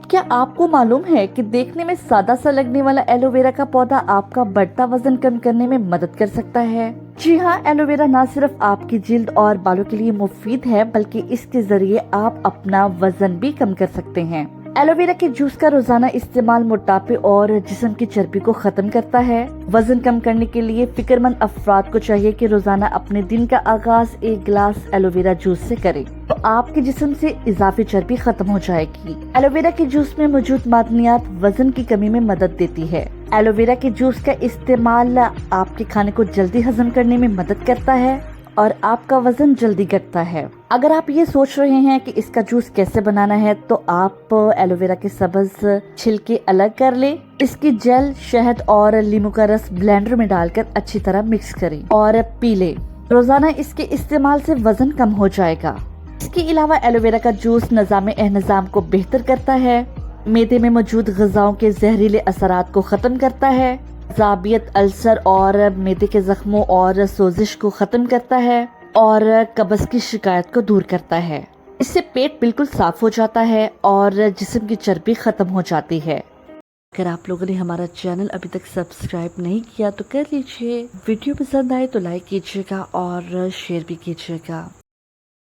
क्या आपको मालूम है कि देखने में सादा सा लगने वाला एलोवेरा का पौधा आपका बढ़ता वजन कम करने में मदद कर सकता है? जी हाँ, एलोवेरा न सिर्फ आपकी जिल्द और बालों के लिए मुफीद है, बल्कि इसके जरिए आप अपना वजन भी कम कर सकते हैं। एलोवेरा के जूस का रोजाना इस्तेमाल मोटापे और जिस्म की चर्बी को खत्म करता है। वजन कम करने के लिए फिक्रमंद अफराद को चाहिए कि रोजाना अपने दिन का आगाज एक गिलास एलोवेरा जूस से करें, तो आपके जिस्म से इजाफी चर्बी खत्म हो जाएगी। एलोवेरा के जूस में मौजूद मादनियात वजन की कमी में मदद देती है। एलोवेरा के जूस का इस्तेमाल आपके खाने को जल्दी हजम करने में मदद करता है और आपका वजन जल्दी घटता है। अगर आप ये सोच रहे हैं कि इसका जूस कैसे बनाना है, तो आप एलोवेरा के सब्ज छिलके अलग कर ले, इसकी जेल, शहद और नींबू का रस ब्लेंडर में डालकर अच्छी तरह मिक्स करें और पी ले। रोजाना इसके इस्तेमाल से वजन कम हो जाएगा। इसके अलावा एलोवेरा का जूस निजाम को बेहतर करता है, मैदे में मौजूद ग़िज़ाओं के जहरीले असरात को खत्म करता है, ज़ाबियत, अल्सर और मैदे के जख्मों और सोजिश को खत्म करता है और कब्ज़ की शिकायत को दूर करता है। इससे पेट बिल्कुल साफ हो जाता है और जिस्म की चर्बी खत्म हो जाती है। अगर आप लोगों ने हमारा चैनल अभी तक सब्सक्राइब नहीं किया तो कर लीजिए। वीडियो पसंद आए तो लाइक कीजिएगा और शेयर भी कीजिएगा।